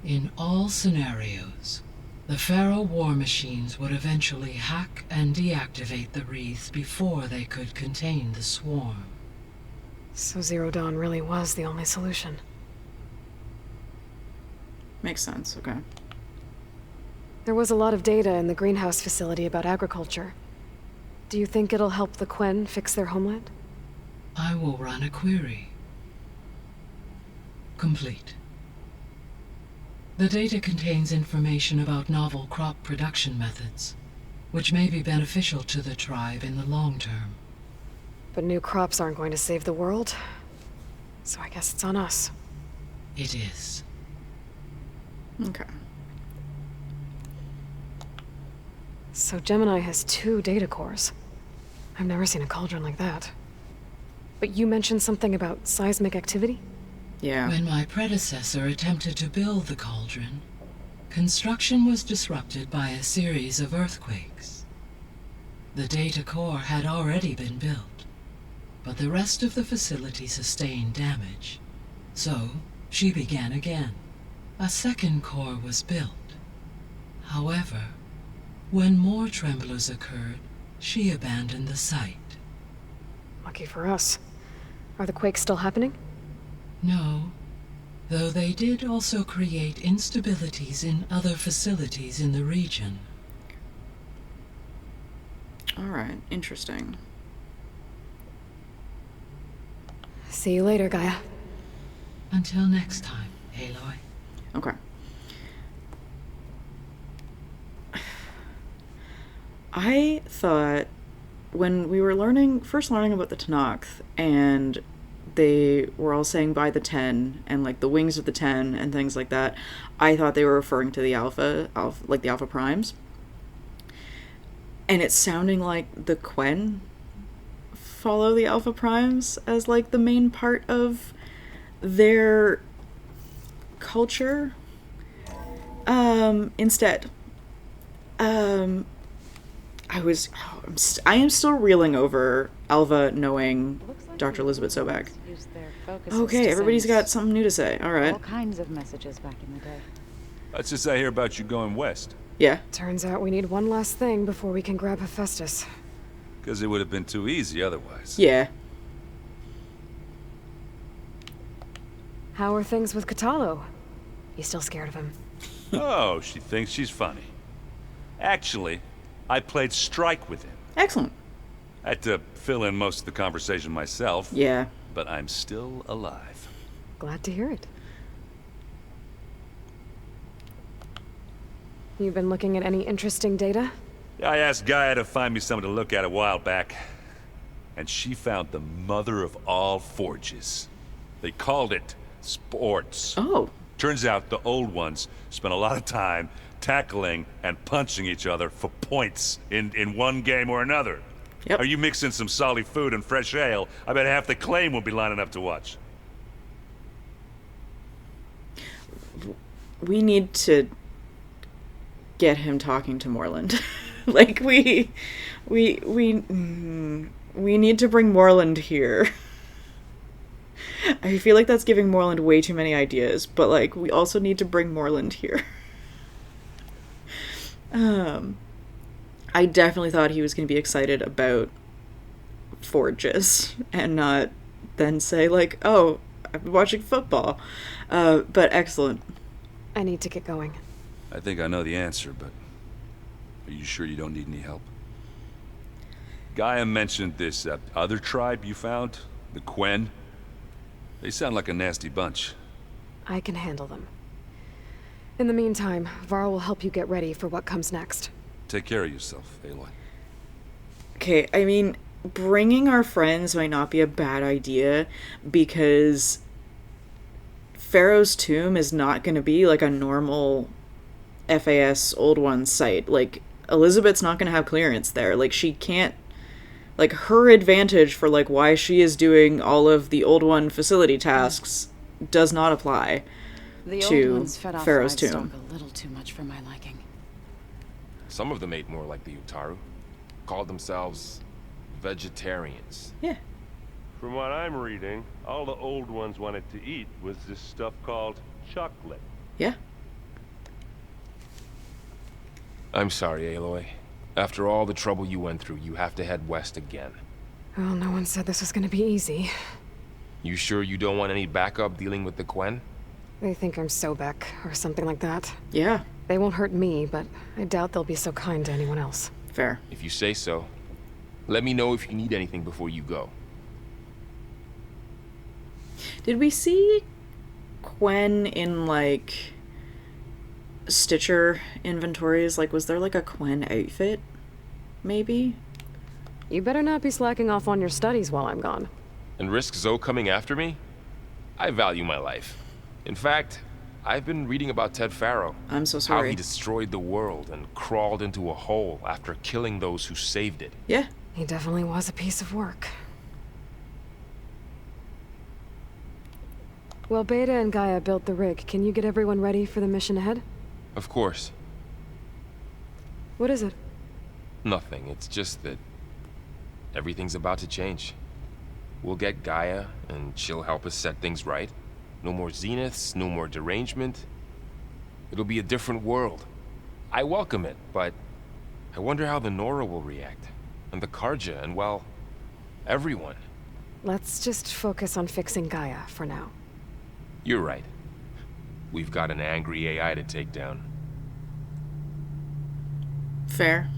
In all scenarios, the Pharaoh war machines would eventually hack and deactivate the wreaths before they could contain the swarm. So Zero Dawn really was the only solution. Makes sense, okay. There was a lot of data in the greenhouse facility about agriculture. Do you think it'll help the Quen fix their homeland? I will run a query. Complete. The data contains information about novel crop production methods, which may be beneficial to the tribe in the long term. But new crops aren't going to save the world, so I guess it's on us. It is. Okay. So Gemini has 2 data cores. I've never seen a cauldron like that. But you mentioned something about seismic activity? Yeah. When my predecessor attempted to build the cauldron, construction was disrupted by a series of earthquakes. The data core had already been built, but the rest of the facility sustained damage. So, she began again. A second core was built. However, when more tremblers occurred, she abandoned the site. Lucky for us. Are the quakes still happening? No, though they did also create instabilities in other facilities in the region. Alright, interesting. See you later, Gaia. Until next time, Aloy. Okay. I thought when we were first learning about the Tenakth, and they were all saying by the 10 and like the wings of the 10 and things like that, I thought they were referring to the alpha like the Alpha Primes. And it's sounding like the Quen follow the Alpha Primes as like the main part of their culture. Instead, I am still reeling over Alva knowing Dr. Elizabeth Sobek. Okay, everybody's got something new to say. All right. All kinds of messages back in the day. Let's just I hear about you going west. Yeah. Turns out we need one last thing before we can grab Hephaestus. Because it would have been too easy otherwise. Yeah. How are things with Katalo? You still scared of him? Oh, she thinks she's funny. Actually, I played strike with him. Excellent. I had to fill in most of the conversation myself. Yeah. But I'm still alive. Glad to hear it. You've been looking at any interesting data? I asked Gaia to find me something to look at a while back, and she found the mother of all forges. They called it sports. Oh. Turns out the old ones spent a lot of time tackling and punching each other for points in one game or another. Yep. Are you mixing some solid food and fresh ale? I bet half the claim will be lining up to watch. We need to get him talking to Moreland. Like we need to bring Moreland here. I feel like that's giving Moreland way too many ideas, but like we also need to bring Moreland here. I definitely thought he was going to be excited about forges and not then say like, oh, I've been watching football. But excellent. I need to get going. I think I know the answer, but are you sure you don't need any help? Gaia mentioned this other tribe you found, the Quen. They sound like a nasty bunch. I can handle them. In the meantime, Varl will help you get ready for what comes next. Take care of yourself, Aloy. Okay, I mean, bringing our friends might not be a bad idea, because Pharaoh's tomb is not going to be like a normal FAS Old Ones site. Like, Elizabeth's not going to have clearance there. Like, she can't, like, her advantage for, like, why she is doing all of the Old One facility tasks does not apply The to old ones fed off Pharaoh's livestock tomb. a little too much for my liking. Some of them ate more like the Utaru. Called themselves vegetarians. Yeah. From what I'm reading, all the old ones wanted to eat was this stuff called chocolate. Yeah. I'm sorry, Aloy. After all the trouble you went through, you have to head west again. Well, no one said this was gonna be easy. You sure you don't want any backup dealing with the Quen? They think I'm Sobek, or something like that. Yeah. They won't hurt me, but I doubt they'll be so kind to anyone else. Fair. If you say so. Let me know if you need anything before you go. Did we see Quen in, like, Stitcher inventories? Like, was there, like, a Quen outfit? Maybe? You better not be slacking off on your studies while I'm gone. And risk Zoe coming after me? I value my life. In fact, I've been reading about Ted Faro. I'm so How sorry. he destroyed the world and crawled into a hole after killing those who saved it. Yeah. He definitely was a piece of work. Well, Beta and Gaia built the rig. Can you get everyone ready for the mission ahead? Of course. What is it? Nothing. It's just that everything's about to change. We'll get Gaia, and she'll help us set things right. No more zeniths, no more derangement. It'll be a different world. I welcome it, but I wonder how the Nora will react. And the Karja, and well, everyone. Let's just focus on fixing Gaia for now. You're right. We've got an angry AI to take down. Fair.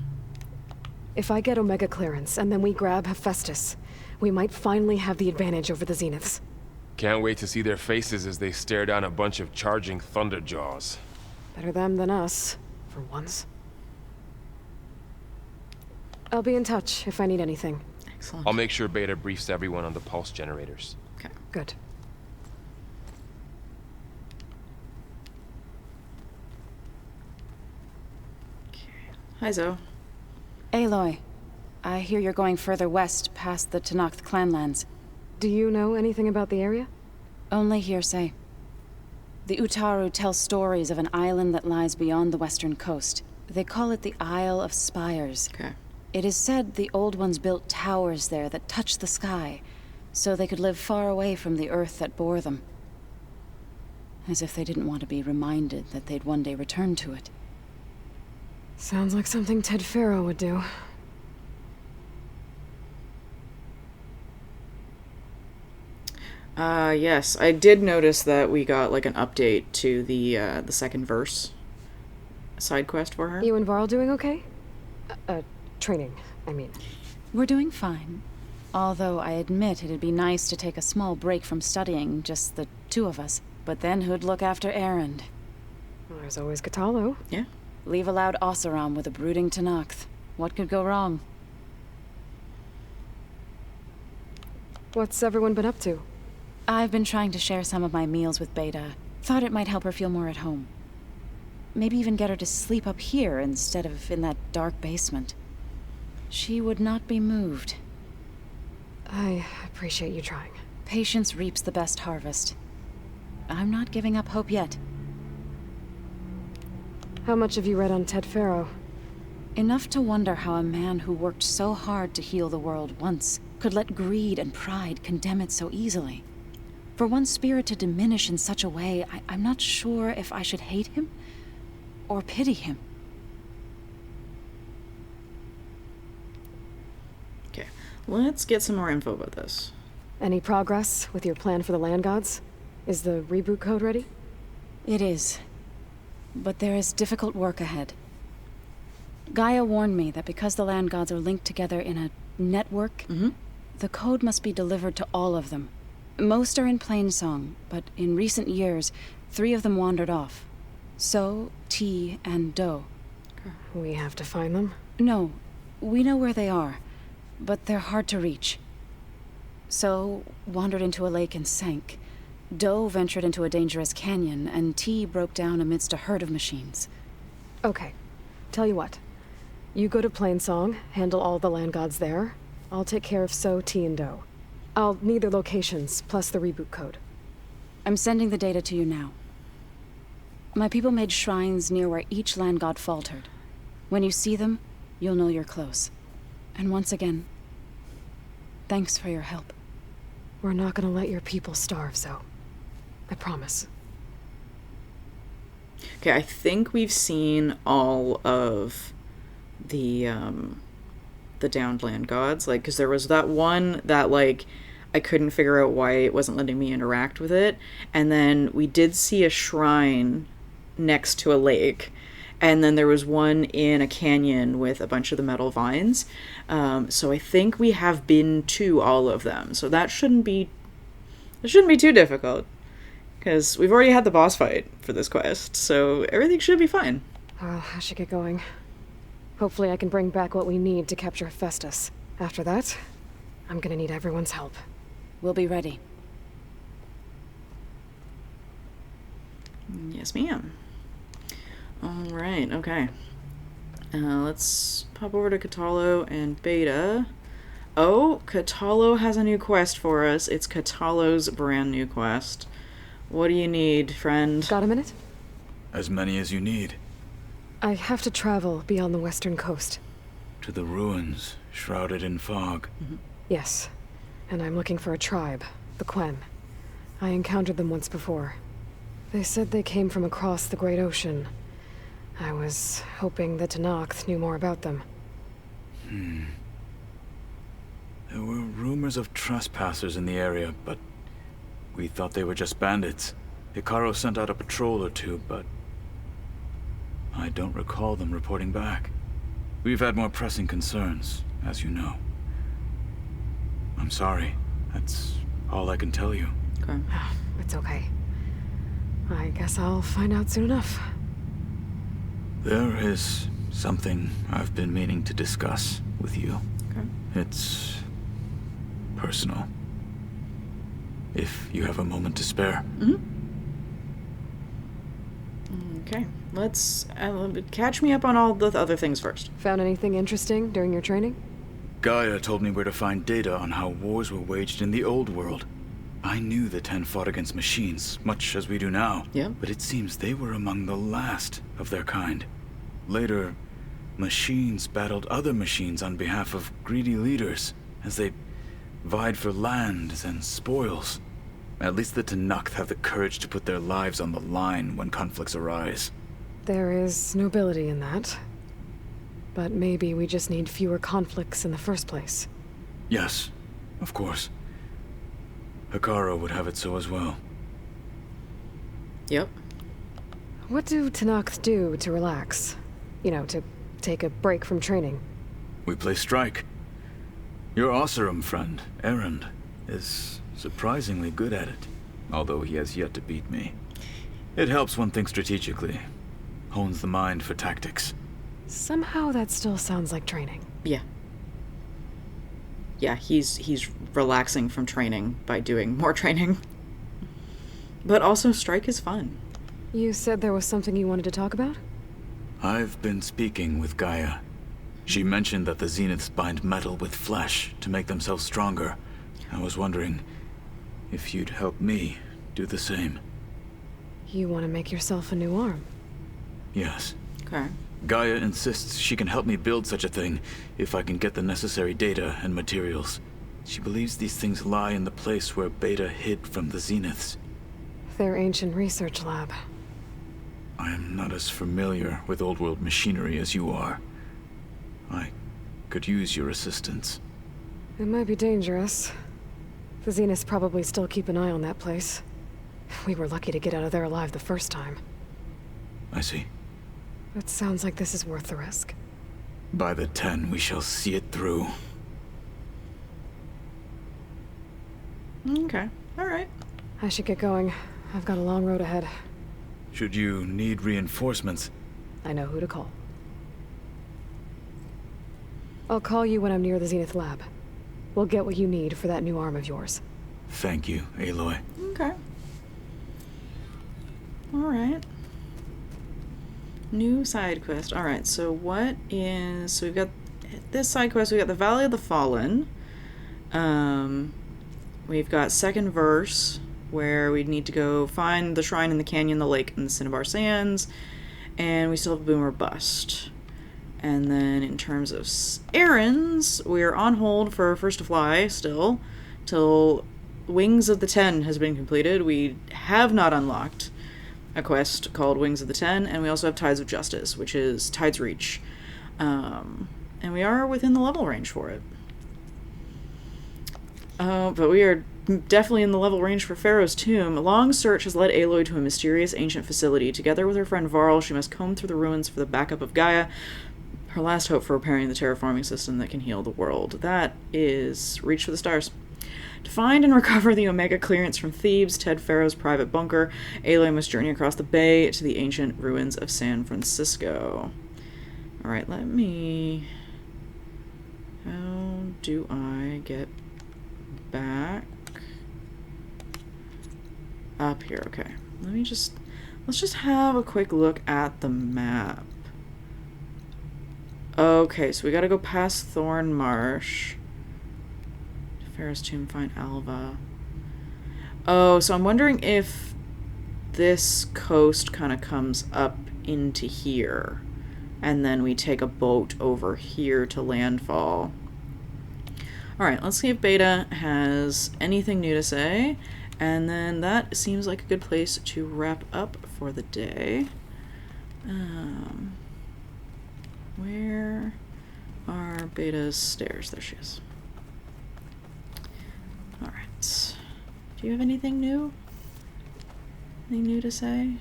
If I get Omega clearance, and then we grab Hephaestus, we might finally have the advantage over the Zeniths. Can't wait to see their faces as they stare down a bunch of charging Thunderjaws. Better them than us, for once. I'll be in touch if I need anything. Excellent. I'll make sure Beta briefs everyone on the pulse generators. Okay. Good. Hi, Zoe. Aloy, I hear you're going further west past the Tenakth clanlands. Do you know anything about the area? Only hearsay. The Utaru tell stories of an island that lies beyond the western coast. They call it the Isle of Spires. Okay. It is said the Old Ones built towers there that touched the sky, so they could live far away from the earth that bore them. As if they didn't want to be reminded that they'd one day return to it. Sounds like something Ted Faro would do. Yes, I did notice that we got, like, an update to the second verse side quest for her. You and Varl doing okay? Training, I mean. We're doing fine. Although I admit it'd be nice to take a small break from studying, just the two of us. But then who'd look after Erend? Well, there's always Katalo. Yeah. Leave a loud Oseram with a brooding Tenakth. What could go wrong? What's everyone been up to? I've been trying to share some of my meals with Beta. Thought it might help her feel more at home. Maybe even get her to sleep up here instead of in that dark basement. She would not be moved. I appreciate you trying. Patience reaps the best harvest. I'm not giving up hope yet. How much have you read on Ted Faro? Enough to wonder how a man who worked so hard to heal the world once could let greed and pride condemn it so easily. For one's spirit to diminish in such a way, I'm not sure if I should hate him or pity him. Okay, let's get some more info about this. Any progress with your plan for the land gods? Is the reboot code ready? It is. But there is difficult work ahead. Gaia warned me that because the land gods are linked together in a network, the code must be delivered to all of them. Most are in Plainsong, but in recent years, 3 of them wandered off. So, T, and Do. We have to find them? No, we know where they are. but they're hard to reach. So, wandered into a lake and sank. Doe ventured into a dangerous canyon, and T broke down amidst a herd of machines. Okay. Tell you what. You go to Plainsong, handle all the land gods there. I'll take care of So, T, and Doe. I'll need their locations, plus the reboot code. I'm sending the data to you now. My people made shrines near where each land god faltered. When you see them, you'll know you're close. And once again, thanks for your help. We're not gonna let your people starve, Zoe. I promise. Okay, I think we've seen all of the downed land gods, like, because there was that one that, like, I couldn't figure out why it wasn't letting me interact with it, and then we did see a shrine next to a lake, and then there was one in a canyon with a bunch of the metal vines. So I think we have been to all of them, so that shouldn't be too difficult, because we've already had the boss fight for this quest, so everything should be fine. Well, I should get going. Hopefully I can bring back what we need to capture HEPHAESTUS. After that, I'm gonna need everyone's help. We'll be ready. Yes, ma'am. Alright, okay. Let's pop over to Catalo and Beta. Oh, Catalo has a new quest for us. It's Catalo's brand new quest. What do you need, friend? Got a minute? As many as you need. I have to travel beyond the western coast. To the ruins, shrouded in fog. Yes. And I'm looking for a tribe, the Quen. I encountered them once before. They said they came from across the Great Ocean. I was hoping that Tenakth knew more about them. There were rumors of trespassers in the area, but we thought they were just bandits. Hikaru sent out a patrol or two, but I don't recall them reporting back. We've had more pressing concerns, as you know. I'm sorry. That's all I can tell you. Okay. It's okay. I guess I'll find out soon enough. There is something I've been meaning to discuss with you. Okay. It's personal. If you have a moment to spare. Okay. Let's catch me up on all the other things first. Found anything interesting during your training? GAIA told me where to find data on how wars were waged in the old world. I knew the 10 fought against machines, much as we do now. Yeah. But it seems they were among the last of their kind. Later, machines battled other machines on behalf of greedy leaders, as they vied for lands and spoils. At least the Tenakth have the courage to put their lives on the line when conflicts arise. There is nobility in that. But maybe we just need fewer conflicts in the first place. Yes, of course. Hikaru would have it so as well. Yep. What do Tenakth do to relax? You know, to take a break from training? We play strike. Your Oseram friend, Erend, is surprisingly good at it, although he has yet to beat me. It helps one think strategically, hones the mind for tactics. Somehow that still sounds like training. Yeah. Yeah, he's relaxing from training by doing more training. But also, strike is fun. You said there was something you wanted to talk about? I've been speaking with GAIA. She mentioned that the Zeniths bind metal with flesh to make themselves stronger. I was wondering if you'd help me do the same. You want to make yourself a new arm? Yes. Okay. GAIA insists she can help me build such a thing if I can get the necessary data and materials. She believes these things lie in the place where Beta hid from the Zeniths. Their ancient research lab. I am not as familiar with old world machinery as you are. I could use your assistance. It might be dangerous. The Zeniths probably still keep an eye on that place. We were lucky to get out of there alive the first time. I see. It sounds like this is worth the risk. By the 10, we shall see it through. Okay. Alright. I should get going. I've got a long road ahead. Should you need reinforcements, I know who to call. I'll call you when I'm near the Zenith lab. We'll get what you need for that new arm of yours. Thank you, Aloy. Okay. Alright. New side quest. Alright, so what is... So we've got this side quest. We've got the Valley of the Fallen. We've got second verse, where we need to go find the shrine in the canyon, the lake, and the Cinnabar Sands. And we still have Boomer Bust. And then in terms of errands, we're on hold for First to Fly still, till Wings of the Ten has been completed. We have not unlocked a quest called Wings of the Ten, and we also have Tides of Justice, which is Tides Reach. And we are within the level range for it. But we are definitely in the level range for Pharaoh's Tomb. A long search has led Aloy to a mysterious ancient facility. Together with her friend Varl, she must comb through the ruins for the backup of Gaia, her last hope for repairing the terraforming system that can heal the world. That is Reach for the Stars. To find and recover the Omega clearance from Thebes, Ted Pharaoh's private bunker, Aloy must journey across the bay to the ancient ruins of San Francisco. Alright, let me... How do I get back? Up here, okay. Let's just have a quick look at the map. Okay, so we gotta go past Thorn Marsh. Pharaoh's Tomb, find Alva. Oh, so I'm wondering if this coast kind of comes up into here. And then we take a boat over here to landfall. Alright, let's see if Beta has anything new to say. And then that seems like a good place to wrap up for the day. Where are Beta's stairs? There she is. Alright. Do you have anything new? Anything new to say?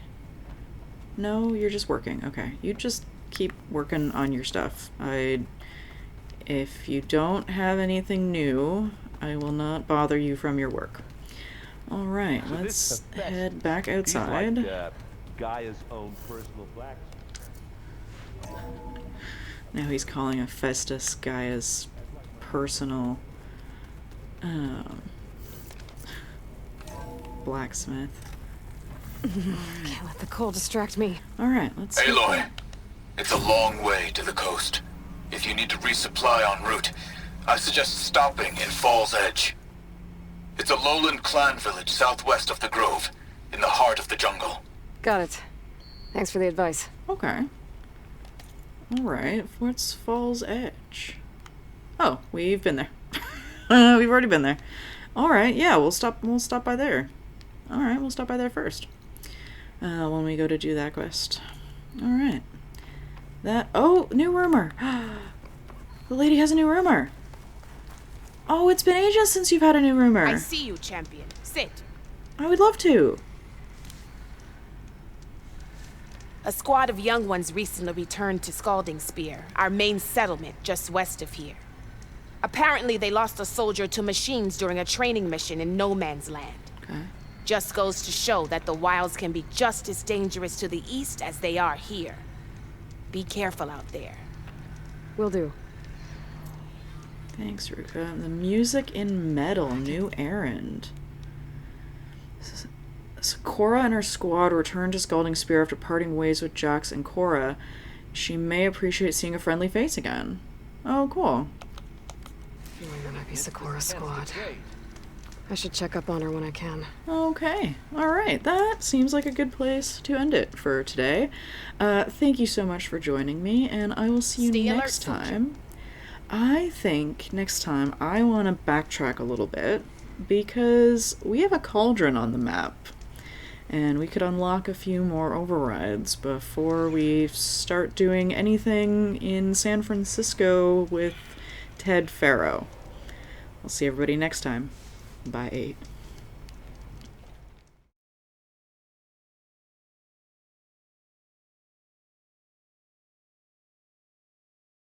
No, you're just working. Okay. You just keep working on your stuff. If you don't have anything new, I will not bother you from your work. Alright, so let's head back outside. He's like, Gaia's own personal blacksmith. Now he's calling HEPHAESTUS Gaia's personal blacksmith. Can't let the cold distract me. Alright, let's see. Aloy, it's a long way to the coast. If you need to resupply en route, I suggest stopping in Fall's Edge. It's a lowland clan village southwest of the Grove, in the heart of the jungle. Got it. Thanks for the advice. Okay. Alright, what's Fall's Edge? Oh, we've been there. We've already been there. Alright, yeah, we'll stop by there. Alright, we'll stop by there first. When we go to do that quest. Alright. Oh, new rumor! The lady has a new rumor! Oh, it's been ages since you've had a new rumor. I see you, champion. Sit. I would love to. A squad of young ones recently returned to Scalding Spear, our main settlement just west of here. Apparently, they lost a soldier to machines during a training mission in No Man's Land. Okay. Just goes to show that the wilds can be just as dangerous to the east as they are here. Be careful out there. Will do. Thanks, Ruka. The music in metal, new errand. Cora and her squad return to Scalding Spear after parting ways with Jax and Cora. She may appreciate seeing a friendly face again. Oh, cool. That might be Sakura's squad. I should check up on her when I can. Okay. Alright, that seems like a good place to end it for today. Thank you so much for joining me, and I will see you next time. I think next time I want to backtrack a little bit, because we have a cauldron on the map. And we could unlock a few more overrides before we start doing anything in San Francisco with Ted Pharaoh. I'll see everybody next time. Bye.